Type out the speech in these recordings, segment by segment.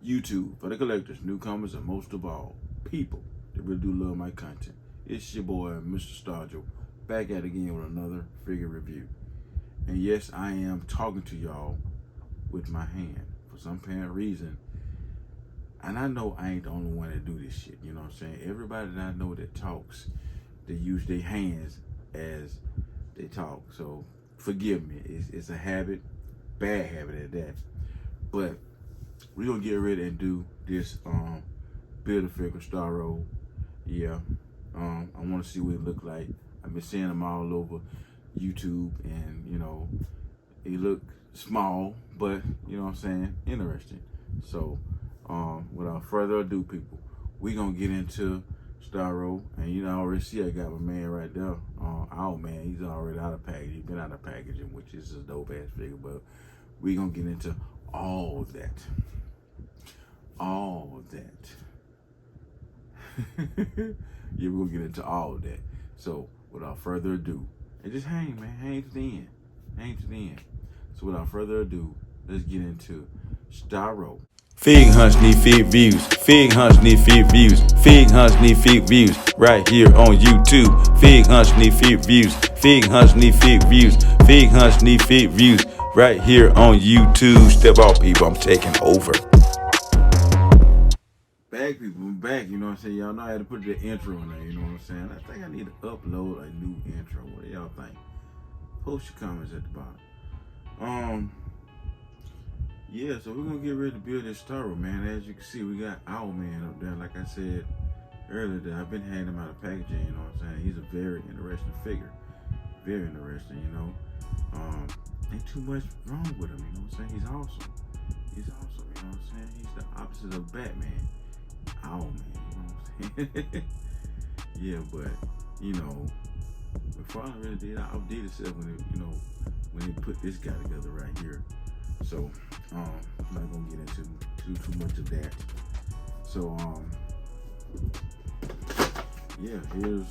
YouTube, for the collectors, newcomers, and most of all, people that really do love my content. It's your boy, Mr. Starro, back at it again with another figure review. And yes, I am talking to y'all with my hand for some apparent reason. And I know I ain't the only one that do this shit, you know what I'm saying? Everybody that I know that talks, they use their hands as they talk. So forgive me, it's a habit, bad habit at that. But we're gonna get ready and do this Build-A-Figure Starro. Yeah, I want to see what it look like. I've been seeing them all over YouTube, and you know, it look small, but you know what I'm saying, interesting. So without further ado, people, we gonna get into Starro, and you know, I already see I got my man right there. Our man, he's already out of packaging. He's been out of packaging, which is a dope ass figure. But we gonna get into all of that. All of that. Yeah, we're gonna get into all of that. So without further ado, and just hang, man, hang to the end. Hang to the end. So without further ado, let's get into Starro. Fig hunts need fig views. Fig hunts need fig views. Fig hunts need fig views. Right here on YouTube. Fig hunts need fig views. Fig hunts need fig views. Fig hunts need fig views. Right here on YouTube. Step out, people. I'm taking over. Back, people, I'm back. You know what I'm saying? Y'all know I had to put the intro in there. You know what I'm saying? I think I need to upload a new intro. What do y'all think? Post your comments at the bottom. Yeah, so we're gonna get ready to build this Starro, man. As you can see, we got our man up there. Like I said earlier, that I've been handing him out of packaging, you know what I'm saying? He's a very interesting figure. Very interesting, you know. Ain't too much wrong with him, you know what I'm saying? He's awesome. He's awesome, you know what I'm saying? He's the opposite of Batman. Our man, you know what I'm saying? Yeah, but, you know, before I really did, I outdid itself when it, you know, when they put this guy together right here. So I'm not gonna get into too much of that. So yeah, here's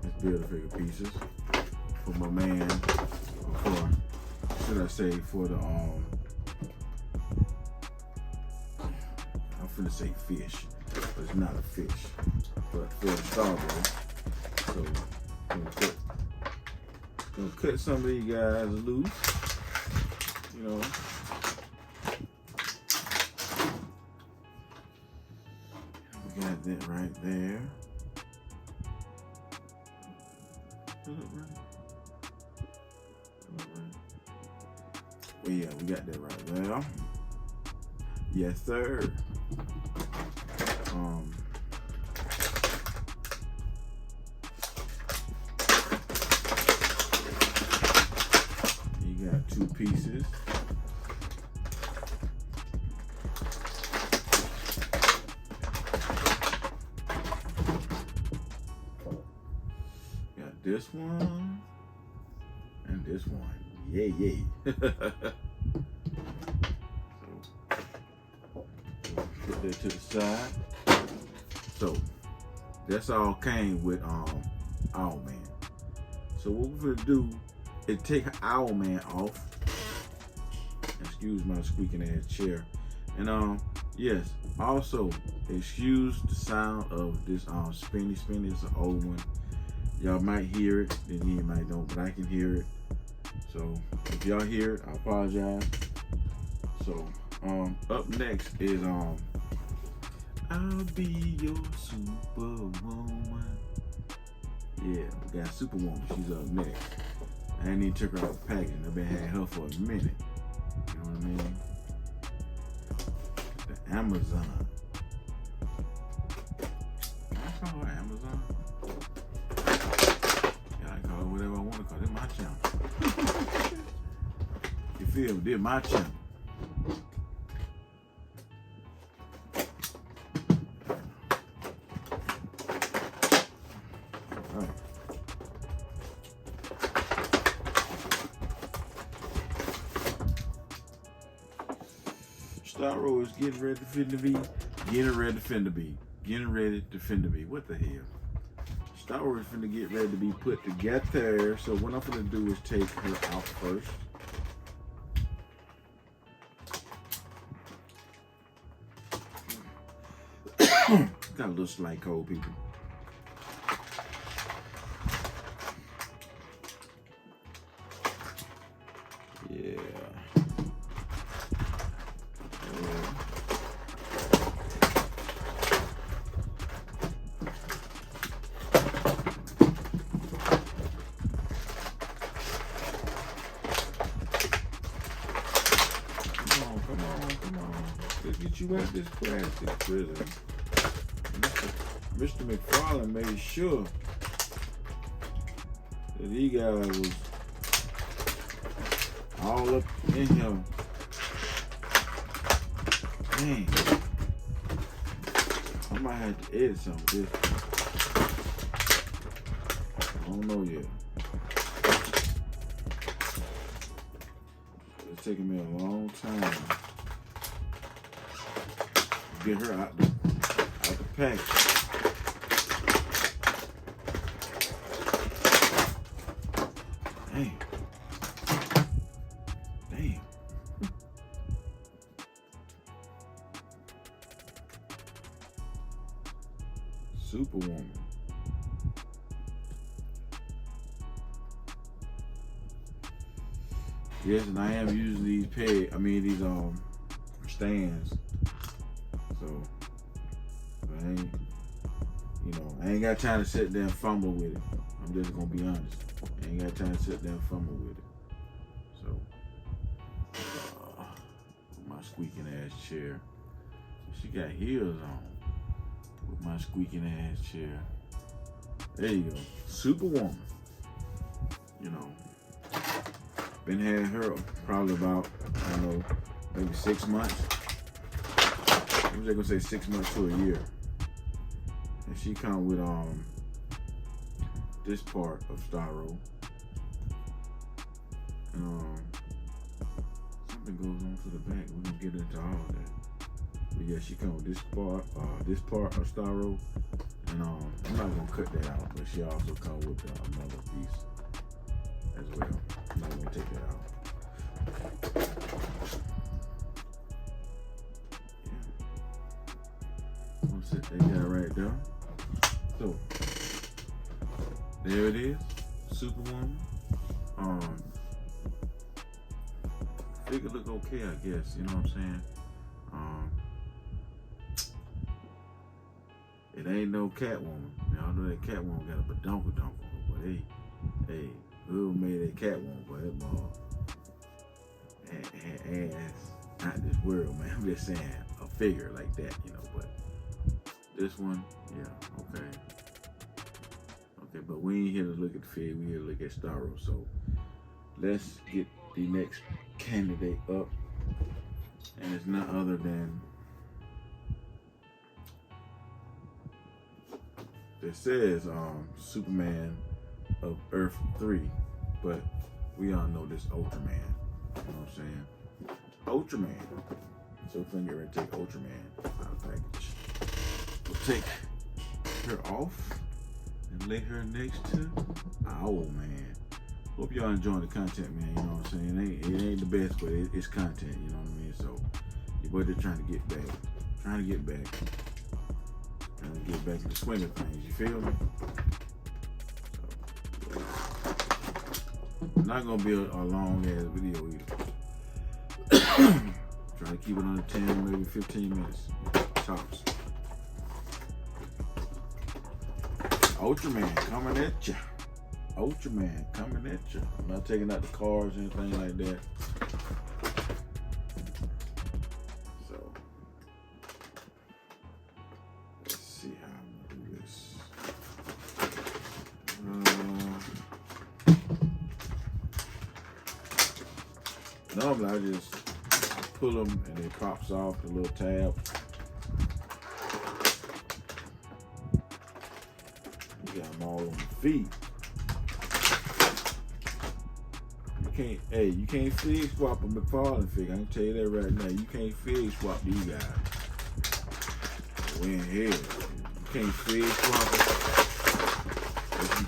his Build-A-Figure pieces for my man. For, should I say, for the I'm finna say fish, but it's not a fish. But for the Starro, so gonna cut some of these guys loose. You know, we got that right there. Well, yeah, we got that right there. Yes, sir. You got two pieces. This one and this one. Yay, yay. So put that to the side. So that's all came with Owl Man. So what we're gonna do is take Owl Man off. Excuse my squeaking ass chair. And yes, also excuse the sound of this spinny. It's an old one. Y'all might hear it, then you might don't, but I can hear it. So if y'all hear it, I apologize. So up next is I'll be your superwoman. Yeah, we got Superwoman. She's up next. I ain't even took her out of packaging. I've been had her for a minute. You know what I mean? The Amazon. I call her Amazon. Whatever I want to call it. This my channel. You feel me? This my channel. All right. Starro is getting ready to finna be. Getting ready to finna be. Getting ready to finna be. What the hell? Starro is finna get ready to be put together. So what I'm finna do is take her out first. Got a little slight cold, people. Yeah. Come on. Let's get you out this plastic prison. Mr. McFarlane made sure that he guy was all up in him. Dang. I might have to edit some of this. I don't know yet. It's taking me a long time to get her out the pack. Damn. Superwoman. Yes, and I am using these these stands. So I ain't got time to sit there and fumble with it. I'm just gonna be honest. I ain't got time to sit there and fumble with it. So my squeaking ass chair. She got heels on with my squeaking ass chair. There you go. Superwoman. Been having her probably about, I don't know, maybe 6 months. I was gonna say 6 months to a year. And she come with this part of Starro. And something goes on to the back. We're gonna get into all that. But yeah, she come with this part of Starro. And I'm not gonna cut that out, but she also come with another piece as well. I'm not gonna take that out. Yeah. I'm gonna set that guy right there. So there it is, Superwoman. Figure look okay, I guess. You know what I'm saying? It ain't no Catwoman. Y'all know that Catwoman got a badonkadonk, but hey, whoever made that Catwoman, boy, that ball had ass not this world, man. I'm just saying a figure like that, but this one, yeah, okay. But we ain't here to look at the fig, we here to look at Starro. So let's get the next candidate up, and it's none other than, it says Superman of Earth 3, but we all know this Ultraman. You know what I'm saying? Ultraman. So if we get ready to take Ultraman out of the package, we'll take her off and lay her next to Owl Man. Hope y'all enjoying the content, man. You know what I'm saying? It ain't the best, but it's content. You know what I mean? So your boy just trying to get back. Trying to get back in the swing of things. You feel me? So, not gonna be a long ass video either. Try to keep it under 10, maybe 15 minutes tops. Ultraman coming at ya. Ultraman coming at ya. I'm not taking out the cars or anything like that. So let's see how I'm gonna do this. Normally I just pull them and it pops off the little tab. You got them all on the feet. You can't fig swap a McFarlane figure. I can tell you that right now. You can't fig swap these guys. We in here. You can't fig swap it.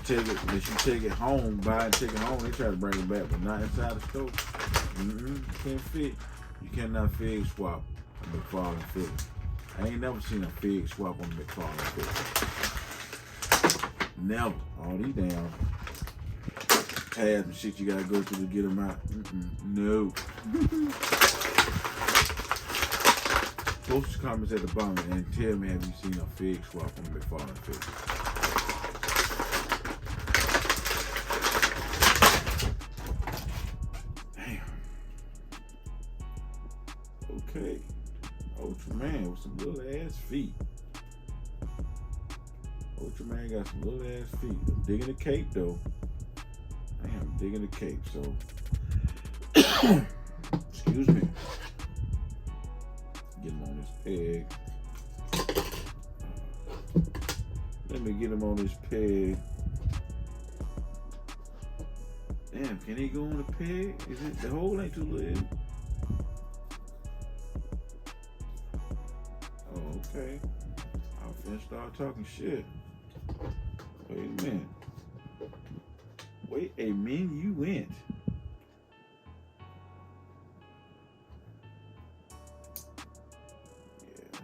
If you take it home, buy and take it home, they try to bring it back, but not inside the store. You can't fit. You cannot fig swap a McFarlane figure. I ain't never seen a fig swap on the McFarlane fit. Never. All these damn tabs and shit you gotta go through to get them out. No. Post your comments at the bottom and tell me, have you seen a fig swap on the McFarlane fit? Okay, Ultraman with some little ass feet. Ultraman got some little ass feet. I'm digging the cape though. I am digging the cape, so excuse me. Get him on this peg. Let me get him on this peg. Damn, can he go on the peg? Is it the hole ain't too little? Okay, I'm finna start talking shit. Wait a minute. Wait a minute, you went. Yeah.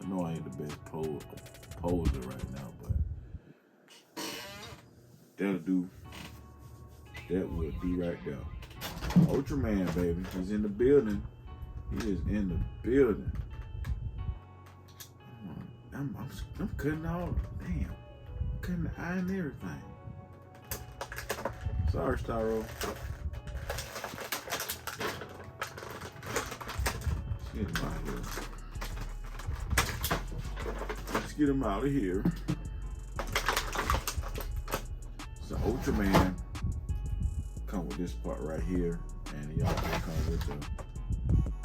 I know I ain't the best poser right now, but that'll do. That will do right there. Ultraman, baby. He's in the building. He is in the building. I'm cutting all, damn. Cutting the eye and everything. Sorry, Starro. Let's get him out of here. Let's get him out of here. So Ultraman come with this part right here, and he also comes with the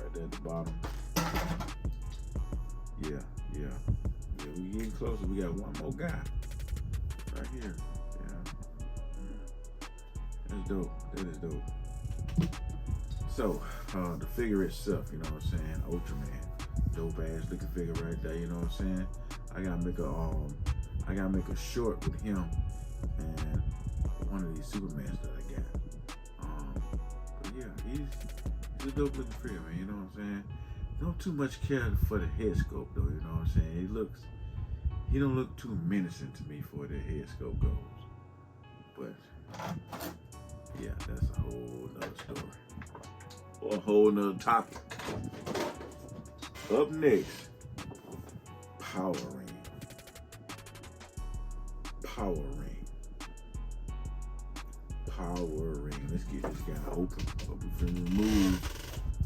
right there at the bottom. Yeah, we getting closer. We got one more guy right here. Yeah, that's dope. That is dope. So the figure itself, you know what I'm saying? Ultraman, dope ass looking figure right there. You know what I'm saying? I gotta make a short with him and one of these Supermans that I got. Yeah, he's a dope looking figure, man, you know what I'm saying? Don't too much care for the head sculpt though, you know what I'm saying? He don't look too menacing to me for the head sculpt goes. But yeah, that's a whole nother story. Or a whole nother topic. Up next, Power Ring. Power Ring. Let's get this guy open. But we're gonna remove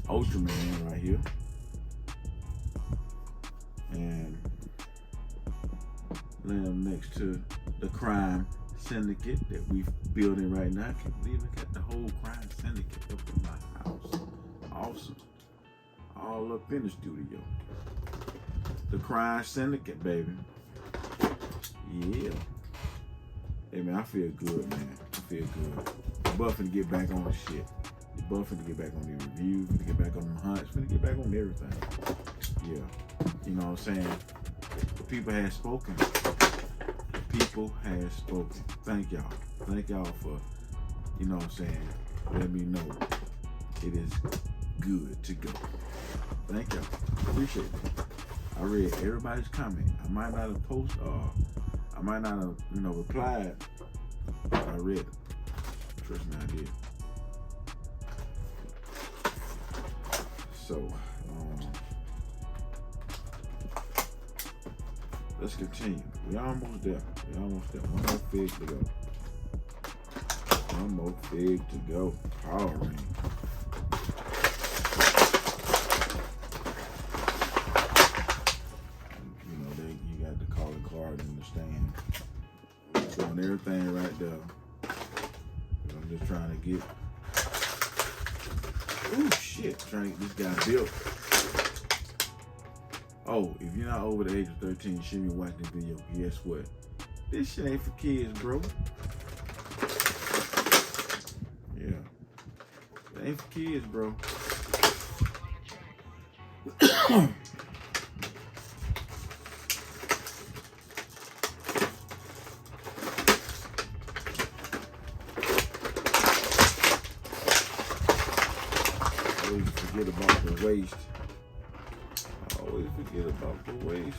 Ultraman right here. And lay him next to the crime syndicate that we're building right now. I can't believe I got the whole crime syndicate up in my house. Awesome. All up in the studio. The crime syndicate, baby. Yeah. Hey man, I feel good, man. I feel good. Buffing to get back on the shit. Buffing to get back on the reviews, to get back on the hunts, to get back on everything. Yeah. You know what I'm saying? The people have spoken. The people have spoken. Thank y'all. Thank y'all for, you know what I'm saying, letting me know it is good to go. Thank y'all. Appreciate it. I read everybody's comment. I might not have posted I might not have, replied, but I read it. Trust me, I did. So, let's continue. We almost there. One more fig to go. One more fig to go. Power Ring. You got the calling card in the stand. Doing everything right there. I'm just trying to get. Ooh, shit. Trying to get this guy built. Oh, if you're not over the age of 13, you shouldn't be watching this video. Guess what? This shit ain't for kids, bro. Yeah. It ain't for kids, bro. forget about the waist. I always forget about the waist.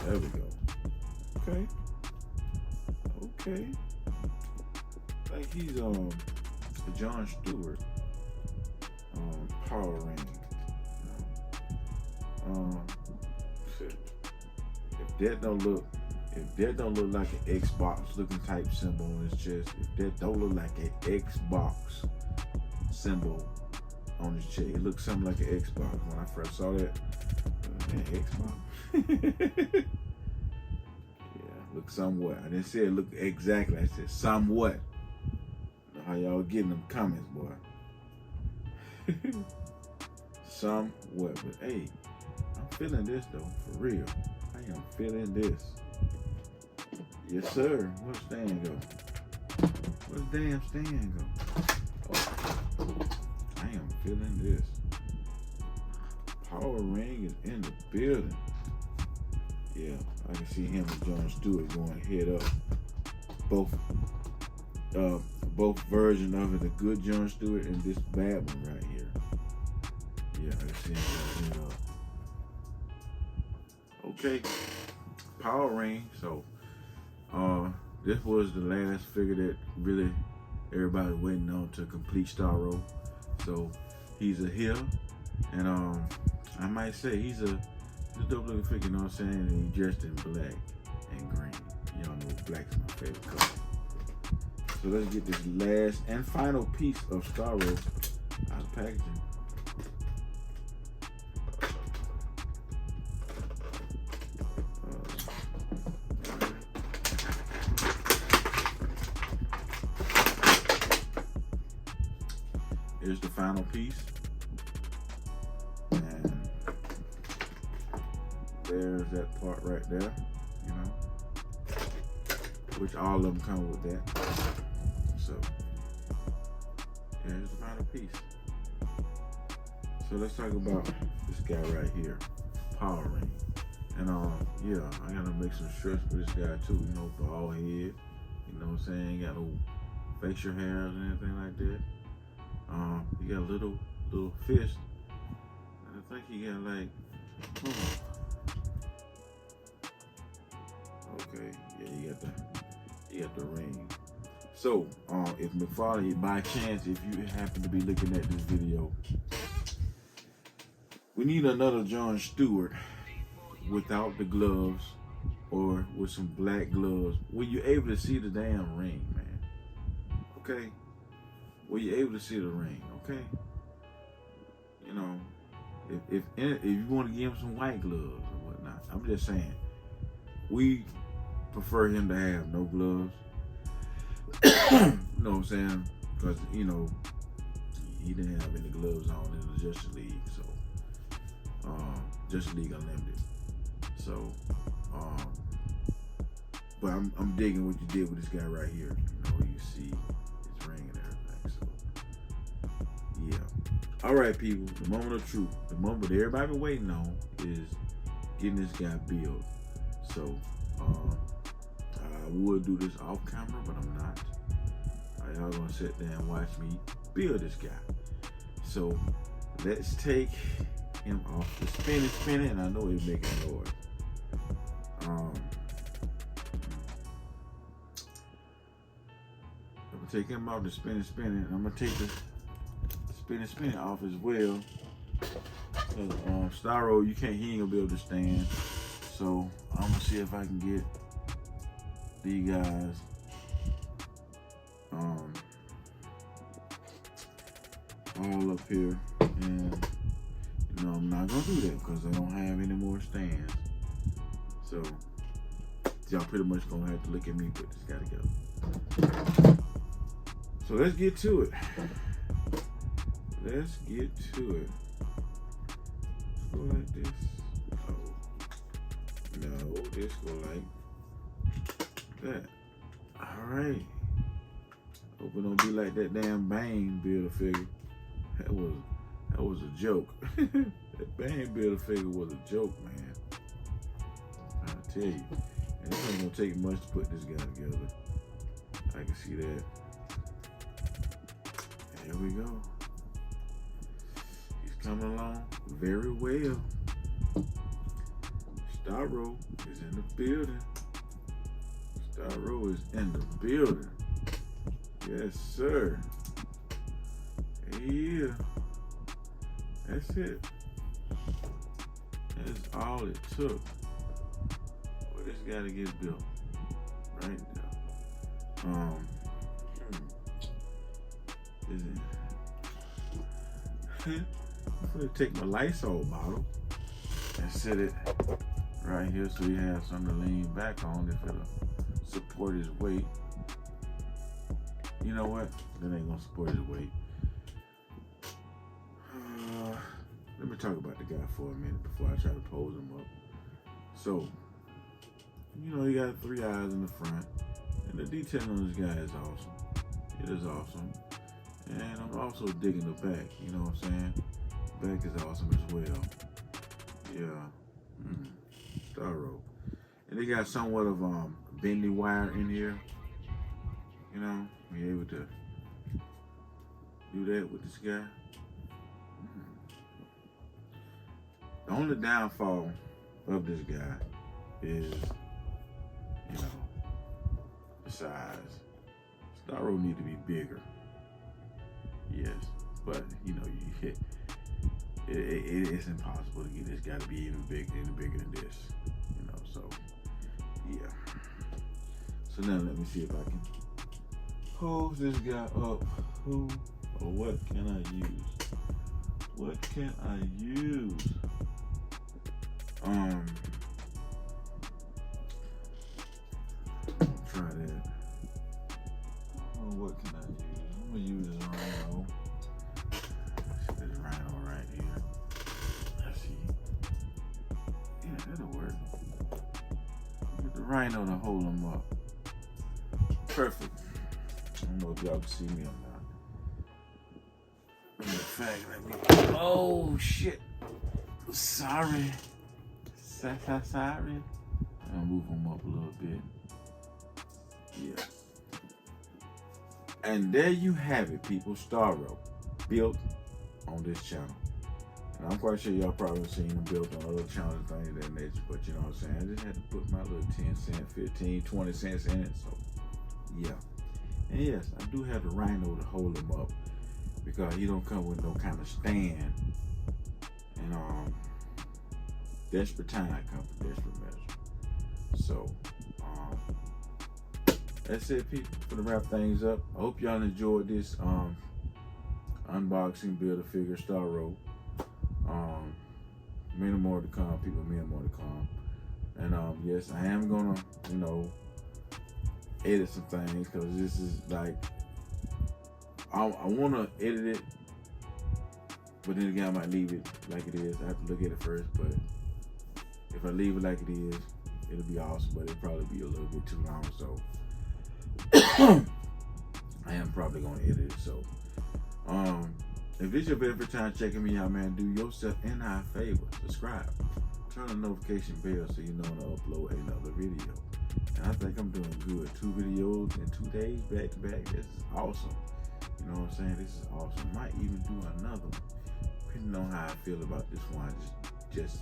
There we go. Okay. Okay. I think he's the John Stewart power ring. If that don't look like an Xbox looking type symbol on his chest, if that don't look like an Xbox symbol on his chest, it looks something like an Xbox. When I first saw that, Xbox. Yeah, look somewhat. I didn't say it looked exactly. I said somewhat. Know how y'all getting them comments, boy. Somewhat, but hey, I'm feeling this though, for real. I am feeling this. Yes, sir. Where's stand go? Where's damn stand go? Oh, I am feeling this. Power ring is in the building. Yeah, I can see him and John Stewart going head up. Both versions of it, the good John Stewart and this bad one right here. Yeah, I can see him going head up. Okay, power ring. So, this was the last figure that really everybody's waiting on to complete Starro. So he's a heel, and I might say he's a dope looking figure. You know what I'm saying? And he's dressed in black and green. Y'all know black's my favorite color. So let's get this last and final piece of Starro out of packaging. Here's the final piece, and there's that part right there, you know, which all of them come with that. So here's the final piece. So let's talk about this guy right here, Power Ring. And yeah, I gotta make some shirts for this guy too, you know, bald head, you know what I'm saying, ain't got no facial hairs or anything like that. He got a little fist, and I think he got like, okay, yeah, he got the ring. So, if McFarlane, by chance, if you happen to be looking at this video, we need another John Stewart without the gloves or with some black gloves. Were you able to see the damn ring, man? Okay? Were you able to see the ring? Okay? You know, if you want to give him some white gloves or whatnot, I'm just saying, we prefer him to have no gloves. You know what I'm saying? Because, you know, he didn't have any gloves on in the Justice League, so Justice League Unlimited. So, but I'm digging what you did with this guy right here. You know, you see his ring and everything. So, yeah. All right, people. The moment of truth, the moment that everybody been waiting on, is getting this guy built. So, I would do this off camera, but I'm not. Y'all gonna sit there and watch me build this guy. So let's take him off the spinning, and I know he's making noise. I'm gonna take him off the spinning, and I'm gonna take the spinning off as well. Cause Starro, he ain't gonna be able to stand. So I'm gonna see if I can get these guys all up here, and you know I'm not gonna do that because I don't have any more stands. So y'all pretty much gonna have to look at me put this guy together. So let's get to it. Let's get to it. Let's go like this. Oh no, this go like that. All right. Hope it don't be like that damn Bane build-a-figure. That was a joke. That band builder figure was a joke, man. I tell you. And it ain't gonna take much to put this guy together. I can see that. Here we go. He's coming along very well. Starro is in the building. Starro is in the building. Yes, sir. Yeah. That's it. That's all it took for this guy to get built. Right now. Is it? I'm gonna take my Lysol bottle and set it right here so he has something to lean back on if it'll support his weight. You know what? That ain't gonna support his weight. Let me talk about the guy for a minute before I try to pose him up. So, you know, he got 3 eyes in the front, and the detail on this guy is awesome. It is awesome. And I'm also digging the back, you know what I'm saying? Back is awesome as well. Yeah. Starro. And they got somewhat of bendy wire in here. You know, be able to do that with this guy. The only downfall of this guy is, you know, the size. Starro need to be bigger. Yes, but you know, it's impossible to get this guy to be even bigger than this. You know, so yeah. So now let me see if I can pose this guy up. Who or what can I use? What can I use? Try that. Oh, what can I use? I'm gonna use this rhino. This rhino right here. Let's see. Yeah, that'll work. Get the rhino to hold him up. Perfect. I don't know if y'all can see me or not. In fact, let me. Oh shit. Sorry. Sorry. I'll move him up a little bit. Yeah. And there you have it, people. Starro, built on this channel. And I'm quite sure y'all probably seen him built on other channels and things of that nature, but you know what I'm saying? I just had to put my little 10 cent, 15, 20 cents in it, so yeah. And yes, I do have the rhino to hold him up because he don't come with no kind of stand. And desperate time comes for desperate measure. So, that's it, people, for the wrap things up. I hope y'all enjoyed this unboxing, build a figure, Starro. Many more to come, people, many more to come. And yes, I am gonna, you know, edit some things because this is like, I wanna edit it, but then again I might leave it like it is. I have to look at it first, but if I leave it like it is, it'll be awesome, but it'll probably be a little bit too long, so I am probably gonna edit it. So if this your very first time checking me out, man, do yourself and I a favor, subscribe, turn on the notification bell so you know when I upload another video. And I think I'm doing good. 2 videos in 2 days back to back. This is awesome. You know what I'm saying? This is awesome. Might even do another one, depending on how I feel about this one. I just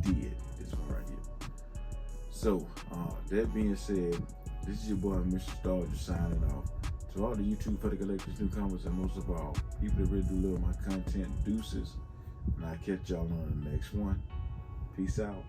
did this one right here. So that being said, this is your boy Mr. Starro signing off. To all the YouTube for the collectors, newcomers, and most of all, people that really do love my content, deuces. And I'll catch y'all on the next one. Peace out.